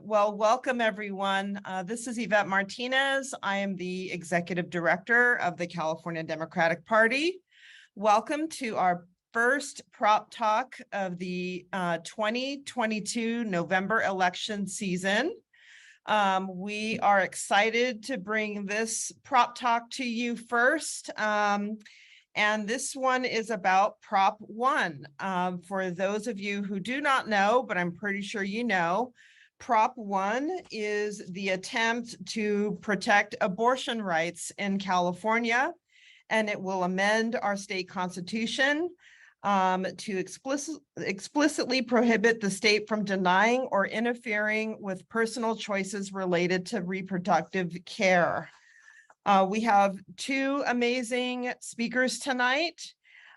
Well, welcome everyone. This is Yvette Martinez. I am the Executive Director of the California Democratic Party. Welcome to our first prop talk of the 2022 November election season. We are excited to bring this prop talk to you first. And this one is about Prop 1. For those of you who do not know, but I'm pretty sure you know, Prop 1 is the attempt to protect abortion rights in California, and it will amend our state constitution to explicitly prohibit the state from denying or interfering with personal choices related to reproductive care. We have two amazing speakers tonight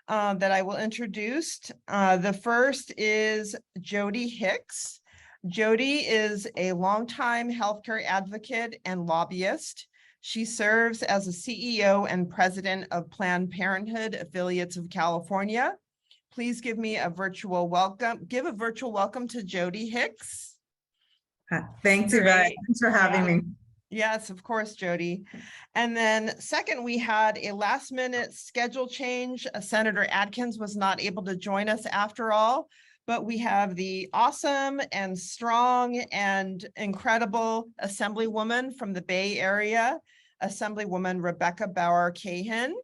that I will introduce. The first is Jody Hicks. Jody is a longtime healthcare advocate and lobbyist. She serves as a CEO and president of Planned Parenthood Affiliates of California. Please give me a virtual welcome. Give a virtual welcome to Jody Hicks. Thanks, Yvette. Thanks for having me. Yes, of course, Jody. And then second, we had a last minute schedule change. Senator Adkins was not able to join us after all, but we have the awesome and strong and incredible Assemblywoman from the Bay Area, Assemblywoman Rebecca Bauer-Cahan.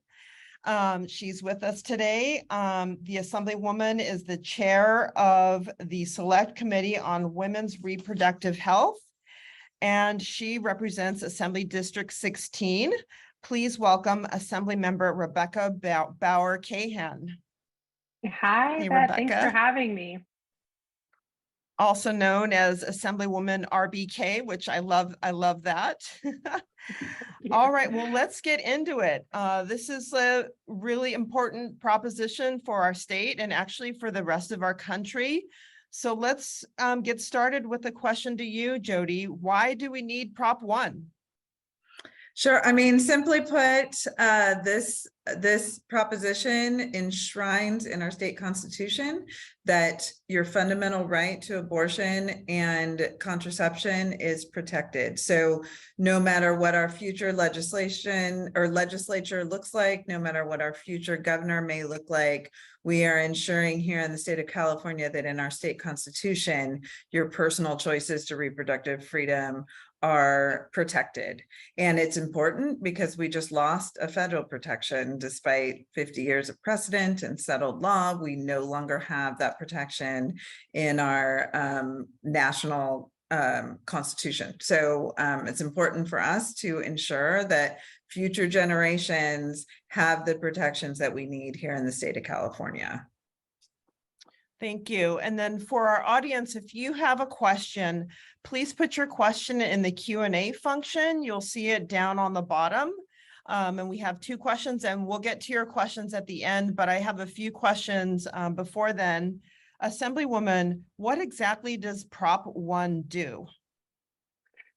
She's with us today. The Assemblywoman is the chair of the Select Committee on Women's Reproductive Health, and she represents Assembly District 16. Please welcome Assemblymember Rebecca Bauer-Cahan. Hi, Hey, Beth. Thanks for having me. Also known as Assemblywoman RBK, which I love that. All right, well, let's get into it. This is a really important proposition for our state and actually for the rest of our country. So let's get started with a question to you, Jody. Why do we need Prop 1? Sure. I mean, simply put, this proposition enshrines in our state constitution that your fundamental right to abortion and contraception is protected. So no matter what our future legislation or legislature looks like, no matter what our future governor may look like, we are ensuring here in the state of California that in our state constitution, your personal choices to reproductive freedom are protected. And it's important because we just lost a federal protection. Despite 50 years of precedent and settled law, we no longer have that protection in our national constitution. So it's important for us to ensure that future generations have the protections that we need here in the state of California. Thank you. And then for our audience, if you have a question, please put your question in the Q&A function. You'll see it down on the bottom. And we have two questions, and we'll get to your questions at the end, but I have a few questions before then. Assemblywoman, what exactly does Prop 1 do?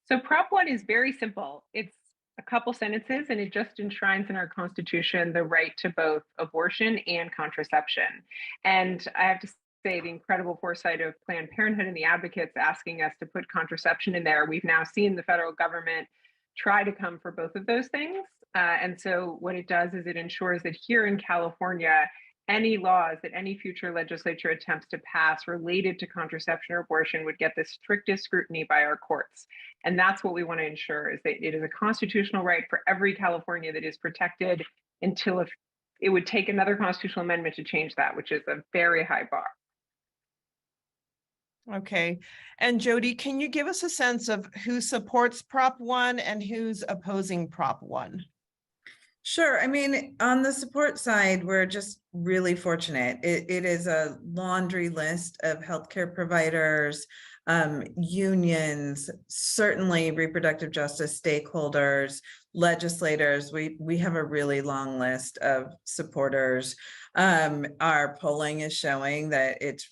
So Prop 1 is very simple. It's a couple sentences, and it just enshrines in our Constitution the right to both abortion and contraception. And I have to say, the incredible foresight of Planned Parenthood and the advocates asking us to put contraception in there. We've now seen the federal government try to come for both of those things. And so what it does is it ensures that here in California, any laws that any future legislature attempts to pass related to contraception or abortion would get the strictest scrutiny by our courts. And that's what we want to ensure, is that it is a constitutional right for every California that is protected until it would take another constitutional amendment to change that, which is a very high bar. Okay. And Jody, can you give us a sense of who supports Prop 1 and who's opposing Prop 1? Sure. I mean, on the support side, we're just really fortunate. It is a laundry list of healthcare providers, unions, certainly reproductive justice stakeholders, legislators. We have a really long list of supporters. Our polling is showing that it's,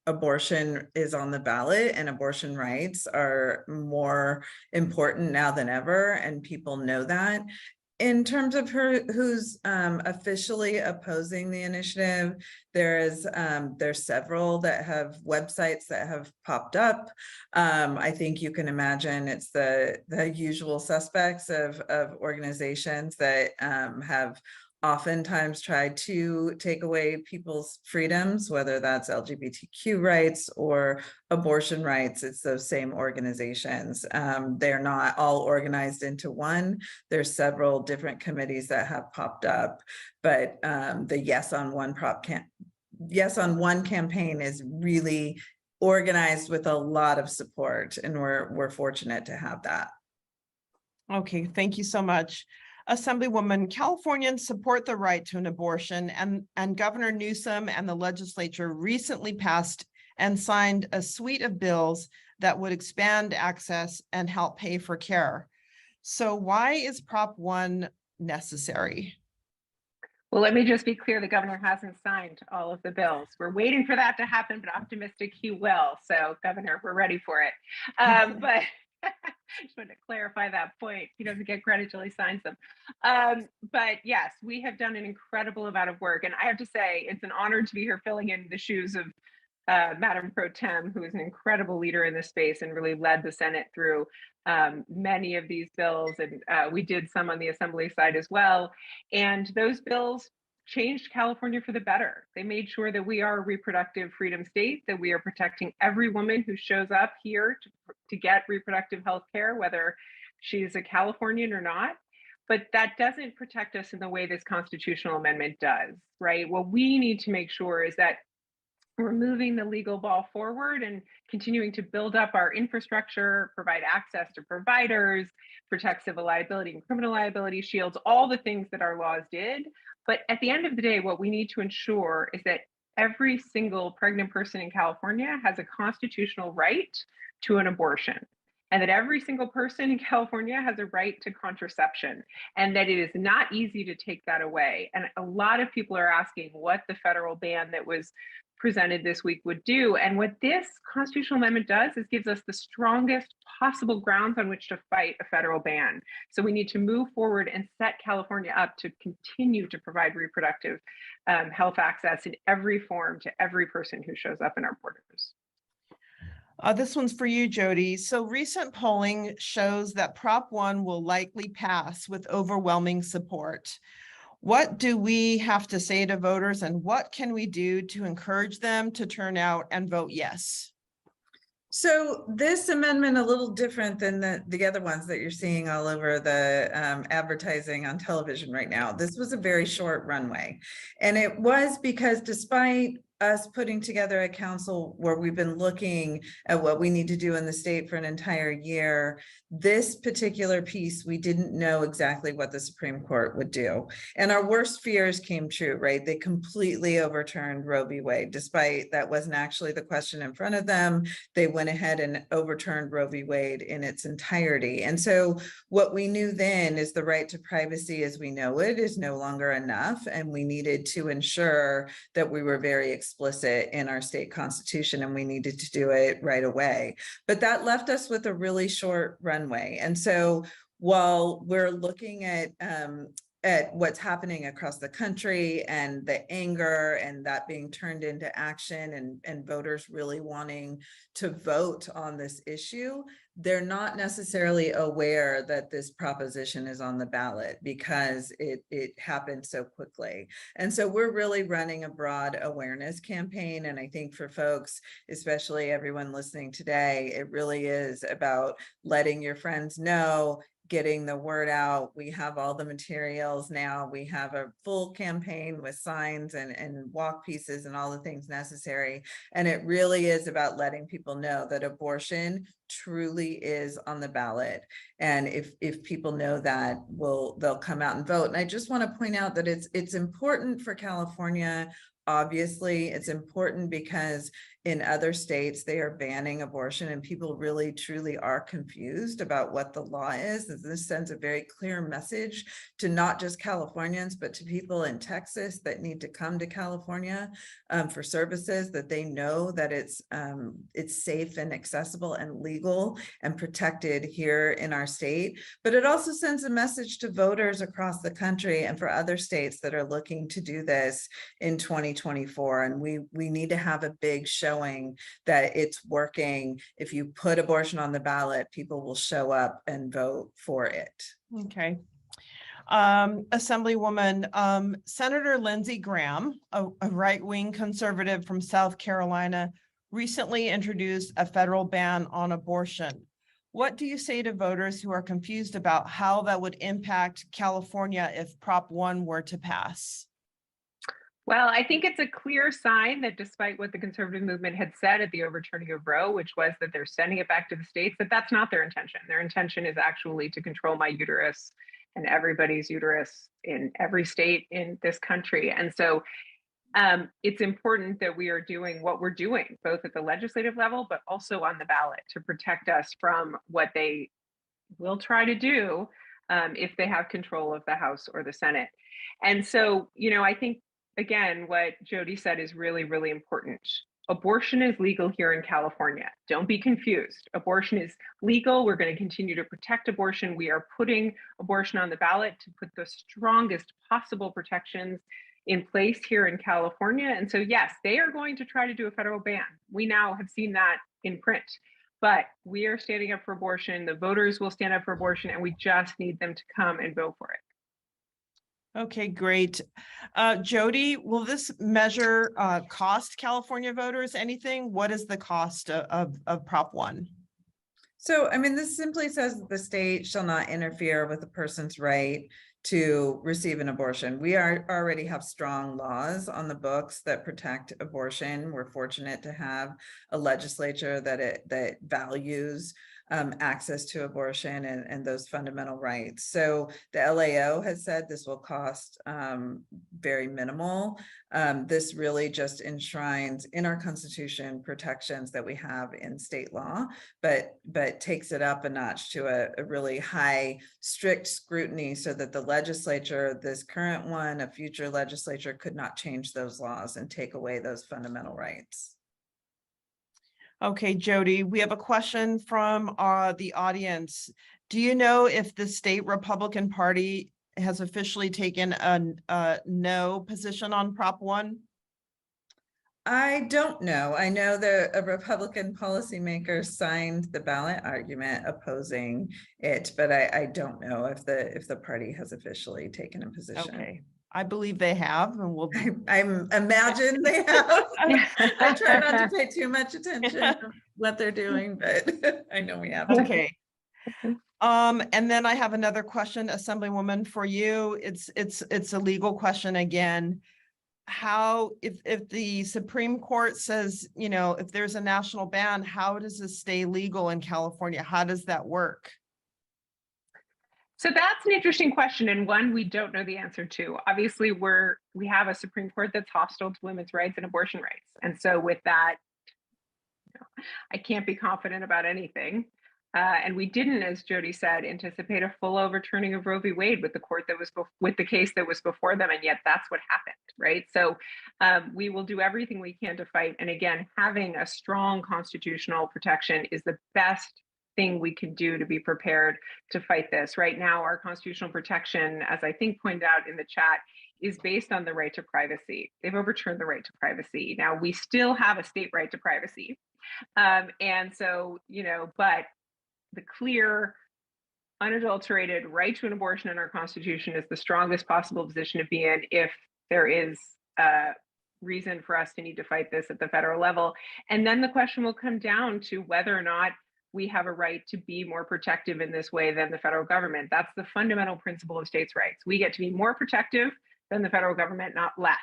abortion is on the ballot and abortion rights are more important now than ever, and people know that. In terms of who's officially opposing the initiative, there's several that have websites that have popped up. I think you can imagine it's the usual suspects of organizations that have oftentimes tried to take away people's freedoms, whether that's LGBTQ rights or abortion rights. It's those same organizations. They're not all organized into one. There's several different committees that have popped up, but the Yes on One campaign is really organized with a lot of support, and we're fortunate to have that. Okay, thank you so much. Assemblywoman, Californians support the right to an abortion, and Governor Newsom and the legislature recently passed and signed a suite of bills that would expand access and help pay for care. So why is Prop 1 necessary? Well, let me just be clear, the governor hasn't signed all of the bills. We're waiting for that to happen, but optimistic he will. So, Governor, we're ready for it. But just wanted to clarify that point. He doesn't get credit till he signs them. But yes, we have done an incredible amount of work. And I have to say, it's an honor to be here filling in the shoes of Madam Pro Tem, who is an incredible leader in this space and really led the Senate through many of these bills. And we did some on the Assembly side as well. And those bills changed California for the better. They made sure that we are a reproductive freedom state, that we are protecting every woman who shows up here to get reproductive health care, whether she's a Californian or not. But that doesn't protect us in the way this constitutional amendment does, right? What we need to make sure is that we're moving the legal ball forward and continuing to build up our infrastructure, provide access to providers, protect civil liability and criminal liability shields, all the things that our laws did. But at the end of the day, what we need to ensure is that every single pregnant person in California has a constitutional right to an abortion, and that every single person in California has a right to contraception, and that it is not easy to take that away. And a lot of people are asking what the federal ban that was presented this week would do. And what this constitutional amendment does is gives us the strongest possible grounds on which to fight a federal ban. So we need to move forward and set California up to continue to provide reproductive health access in every form to every person who shows up in our borders. This one's for you, Jody. So recent polling shows that Prop 1 will likely pass with overwhelming support. What do we have to say to voters, and what can we do to encourage them to turn out and vote yes? So this amendment, a little different than the other ones that you're seeing all over the advertising on television right now. This was a very short runway. And it was because despite us putting together a council where we've been looking at what we need to do in the state for an entire year, this particular piece, we didn't know exactly what the Supreme Court would do. And our worst fears came true, right? They completely overturned Roe v. Wade, despite that wasn't actually the question in front of them. They went ahead and overturned Roe v. Wade in its entirety. And so what we knew then is the right to privacy as we know it is no longer enough. And we needed to ensure that we were very explicit in our state constitution, and we needed to do it right away. But that left us with a really short runway. And so while we're looking at what's happening across the country and the anger and that being turned into action and voters really wanting to vote on this issue, they're not necessarily aware that this proposition is on the ballot because it happened so quickly. And so we're really running a broad awareness campaign. And I think for folks, especially everyone listening today, it really is about letting your friends know, getting the word out. We have all the materials now. We have a full campaign with signs and walk pieces and all the things necessary. And it really is about letting people know that abortion truly is on the ballot. And if people know that, they'll come out and vote. And I just want to point out that it's important for California obviously it's important because in other states, they are banning abortion and people really truly are confused about what the law is. And this sends a very clear message to not just Californians, but to people in Texas that need to come to California for services, that they know that it's safe and accessible and legal and protected here in our state. But it also sends a message to voters across the country and for other states that are looking to do this in 2024. And we need to have a big showing that it's working. If you put abortion on the ballot, people will show up and vote for it. Okay. Assemblywoman, Senator Lindsey Graham, a right-wing conservative from South Carolina, recently introduced a federal ban on abortion. What do you say to voters who are confused about how that would impact California if Prop 1 were to pass? Well, I think it's a clear sign that despite what the conservative movement had said at the overturning of Roe, which was that they're sending it back to the states, that that's not their intention. Their intention is actually to control my uterus and everybody's uterus in every state in this country. And so it's important that we are doing what we're doing, both at the legislative level, but also on the ballot to protect us from what they will try to do if they have control of the House or the Senate. And so, I think, again, what Jody said is really, really important. Abortion is legal here in California. Don't be confused. Abortion is legal. We're going to continue to protect abortion. We are putting abortion on the ballot to put the strongest possible protections in place here in California. And so, yes, they are going to try to do a federal ban. We now have seen that in print. But we are standing up for abortion. The voters will stand up for abortion, and we just need them to come and vote for it. Okay, great. Jody, will this measure cost California voters anything? What is the cost of Prop 1? So, this simply says that the state shall not interfere with a person's right to receive an abortion. We already have strong laws on the books that protect abortion. We're fortunate to have a legislature that values access to abortion and those fundamental rights. So the LAO has said this will cost very minimal. This really just enshrines in our Constitution protections that we have in state law, but takes it up a notch to a really high, strict scrutiny so that the legislature, this current one, a future legislature, could not change those laws and take away those fundamental rights. Okay, Jody, we have a question from the audience. Do you know if the state Republican Party has officially taken a no position on Prop 1? I don't know. I know that a Republican policymaker signed the ballot argument opposing it, but I don't know if the party has officially taken a position. Okay. I believe they have, and we'll be. I imagine they have. I try not to pay too much attention to what they're doing, but I know we have. Okay. And then I have another question, Assemblywoman, for you. It's a legal question again. How, if the Supreme Court says, if there's a national ban, how does this stay legal in California? How does that work? So that's an interesting question, and one we don't know the answer to. Obviously, we have a Supreme Court that's hostile to women's rights and abortion rights. And so with that, I can't be confident about anything. And we didn't, as Jody said, anticipate a full overturning of Roe v. Wade with the case that was before them, and yet that's what happened, right? So we will do everything we can to fight. And again, having a strong constitutional protection is the best thing we can do to be prepared to fight this. Right now, our constitutional protection, as I think pointed out in the chat, is based on the right to privacy. They've overturned the right to privacy. Now, we still have a state right to privacy. And so, but the clear, unadulterated right to an abortion in our Constitution is the strongest possible position to be in if there is a reason for us to need to fight this at the federal level. And then the question will come down to whether or not we have a right to be more protective in this way than the federal government. That's the fundamental principle of states' rights. We get to be more protective than the federal government, not less.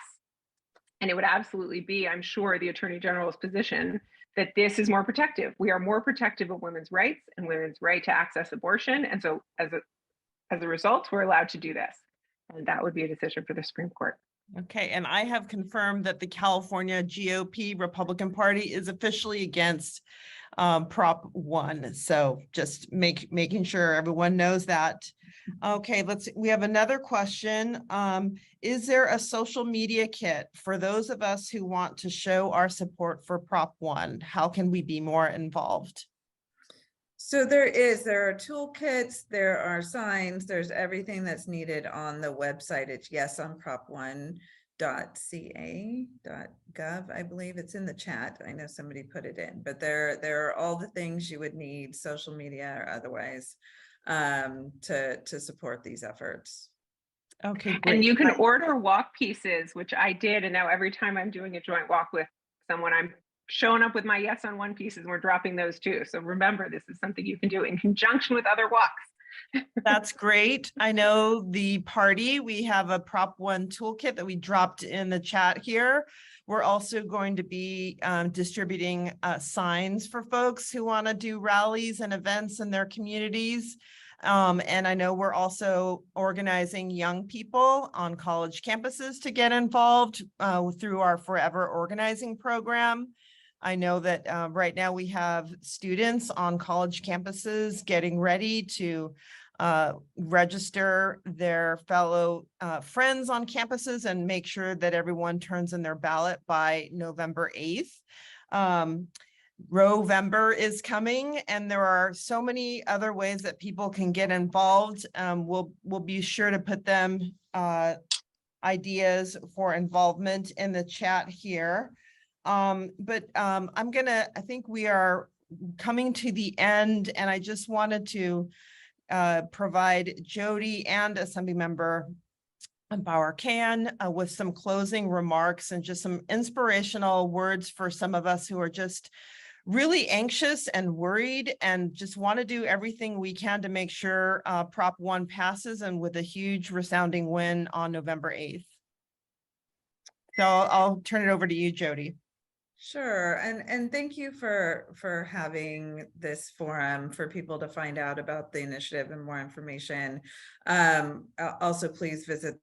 And it would absolutely be, I'm sure, the Attorney General's position that this is more protective. We are more protective of women's rights and women's right to access abortion. And so as a result, we're allowed to do this. And that would be a decision for the Supreme Court. Okay, and I have confirmed that the California GOP Republican Party is officially against Prop 1. So just making sure everyone knows that. Okay, we have another question. Is there a social media kit for those of us who want to show our support for Prop 1? How can we be more involved? So there are toolkits, there are signs, there's everything that's needed on the website. It's yesonprop1.ca.gov. I believe it's in the chat. I know somebody put it in, but there are all the things you would need, social media or otherwise, to support these efforts. Okay, And great. you can order walk pieces, which I did. And now every time I'm doing a joint walk with someone, I'm showing up with my Yes on One pieces and we're dropping those too. So remember, this is something you can do in conjunction with other walks. That's great. I know the party, we have a Prop 1 toolkit that we dropped in the chat here. We're also going to be distributing signs for folks who want to do rallies and events in their communities. And I know we're also organizing young people on college campuses to get involved through our Forever Organizing program. I know that right now we have students on college campuses getting ready to register their fellow friends on campuses and make sure that everyone turns in their ballot by November 8th. Rovember is coming, and there are so many other ways that people can get involved. We'll be sure to put them ideas for involvement in the chat here. I think we are coming to the end, and I just wanted to provide Jody and Assemblymember Bauer-Can with some closing remarks and just some inspirational words for some of us who are just really anxious and worried and just want to do everything we can to make sure Prop 1 passes, and with a huge resounding win on November 8th. So I'll turn it over to you, Jody. Sure, and thank you for having this forum for people to find out about the initiative and more information. Also, please visit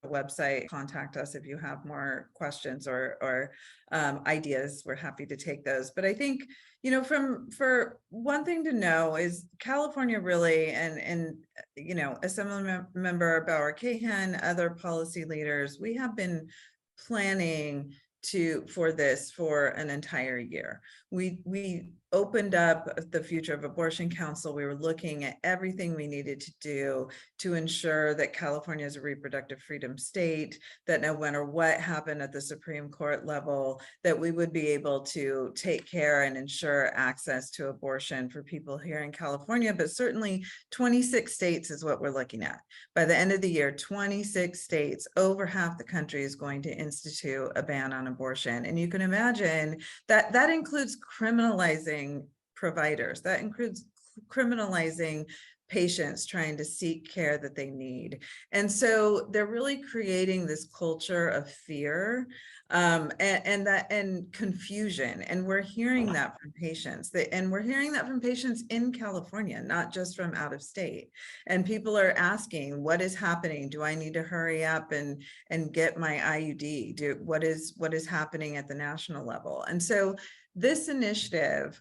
the website, contact us if you have more questions or ideas. We're happy to take those. But I think, you know, for one thing to know is California really, and you know, Assemblymember Bauer-Can, other policy leaders, we have been planning for this for an entire year. We opened up the Future of Abortion Council. We were looking at everything we needed to do to ensure that California is a reproductive freedom state, that no matter what happened at the Supreme Court level, that we would be able to take care and ensure access to abortion for people here in California, but certainly 26 states is what we're looking at. By the end of the year, 26 states, over half the country, is going to institute a ban on abortion. And you can imagine that that includes criminalizing providers, that includes criminalizing patients trying to seek care that they need. And so they're really creating this culture of fear and confusion. And we're hearing that from patients, and we're hearing that from patients in California, not just from out of state. And people are asking, what is happening? Do I need to hurry up and get my IUD? What is happening at the national level? And so this initiative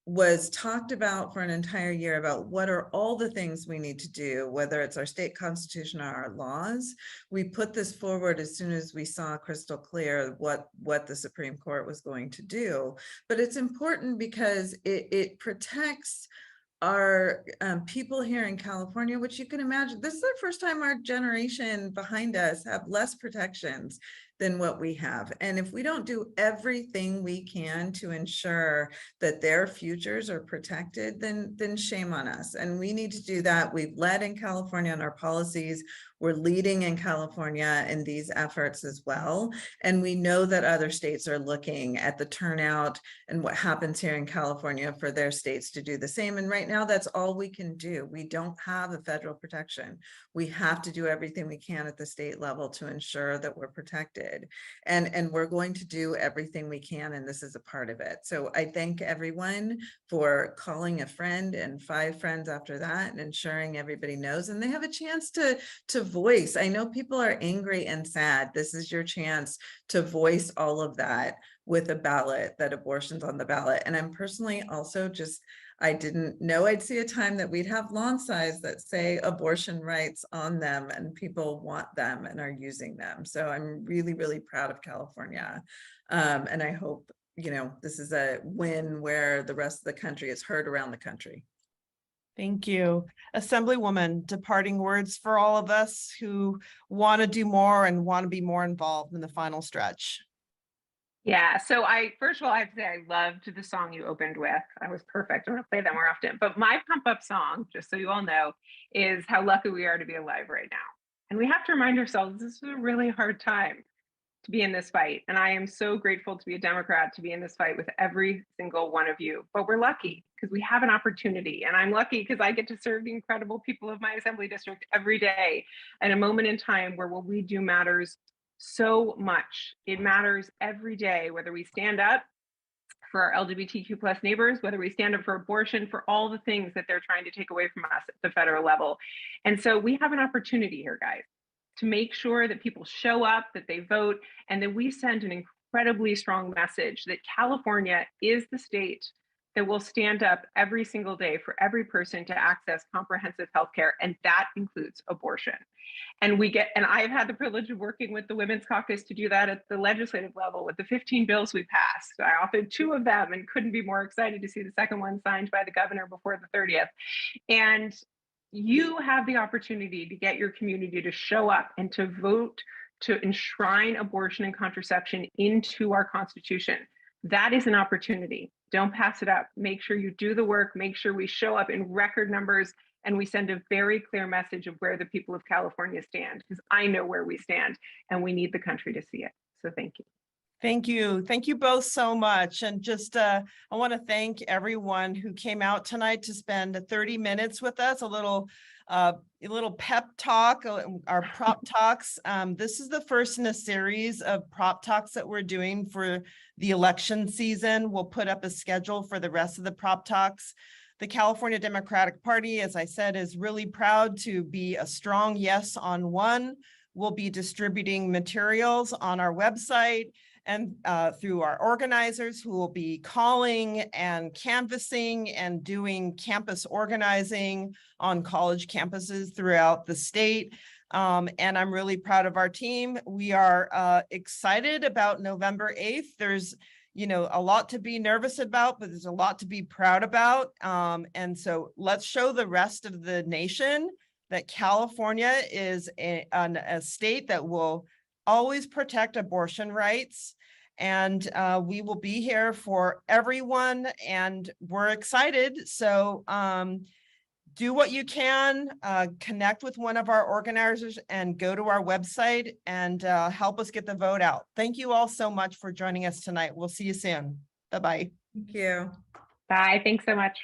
was talked about for an entire year about what are all the things we need to do, whether it's our state constitution or our laws. We put this forward as soon as we saw crystal clear what the Supreme Court was going to do. But it's important because it protects our people here in California, which you can imagine, this is the first time our generation behind us have less protections than what we have. And if we don't do everything we can to ensure that their futures are protected, then shame on us. And we need to do that. We've led in California on our policies. We're leading in California in these efforts as well. And we know that other states are looking at the turnout and what happens here in California for their states to do the same. And right now, that's all we can do. We don't have a federal protection. We have to do everything we can at the state level to ensure that we're protected. And we're going to do everything we can, and this is a part of it. So I thank everyone for calling a friend and 5 friends after that and ensuring everybody knows, and they have a chance to voice. I know people are angry and sad. This is your chance to voice all of that with a ballot, that abortion's on the ballot. And I'm personally also just, I didn't know I'd see a time that we'd have lawn signs that say abortion rights on them, and people want them and are using them. So I'm really, really proud of California. And I hope, you know, this is a win where the rest of the country is heard around the country. Thank you. Assemblywoman, departing words for all of us who want to do more and want to be more involved in the final stretch. Yeah, so first of all, I have to say I loved the song you opened with. I was perfect. I'm gonna play that more often. But my pump up song, just so you all know, is how lucky we are to be alive right now. And we have to remind ourselves this is a really hard time to be in this fight. And I am so grateful to be a Democrat, to be in this fight with every single one of you. But we're lucky because we have an opportunity. And I'm lucky because I get to serve the incredible people of my assembly district every day at a moment in time where what we do matters so much. It matters every day, whether we stand up for our LGBTQ plus neighbors, whether we stand up for abortion, for all the things that they're trying to take away from us at the federal level. And so we have an opportunity here, guys, to make sure that people show up, that they vote, and that we send an incredibly strong message that California is the state that will stand up every single day for every person to access comprehensive health care, and that includes abortion. And I've had the privilege of working with the Women's Caucus to do that at the legislative level with the 15 bills we passed. I authored 2 of them and couldn't be more excited to see the second one signed by the governor before the 30th. And you have the opportunity to get your community to show up and to vote to enshrine abortion and contraception into our Constitution. That is an opportunity. Don't pass it up. Make sure you do the work. Make sure we show up in record numbers and we send a very clear message of where the people of California stand, because I know where we stand and we need the country to see it. So thank you. Thank you. Thank you both so much. And just, I want to thank everyone who came out tonight to spend 30 minutes with us, a little pep talk, our prop talks. This is the first in a series of prop talks that we're doing for the election season. We'll put up a schedule for the rest of the prop talks. The California Democratic Party, as I said, is really proud to be a strong yes on one. We'll be distributing materials on our website and through our organizers who will be calling and canvassing and doing campus organizing on college campuses throughout the state. And I'm really proud of our team. We are excited about November 8th. There's, you know, a lot to be nervous about, but there's a lot to be proud about. And so let's show the rest of the nation that California is a state that will always protect abortion rights. And we will be here for everyone, and we're excited. So do what you can, connect with one of our organizers and go to our website and help us get the vote out. Thank you all so much for joining us tonight. We'll see you soon. Bye-bye. Thank you. Bye. Thanks so much.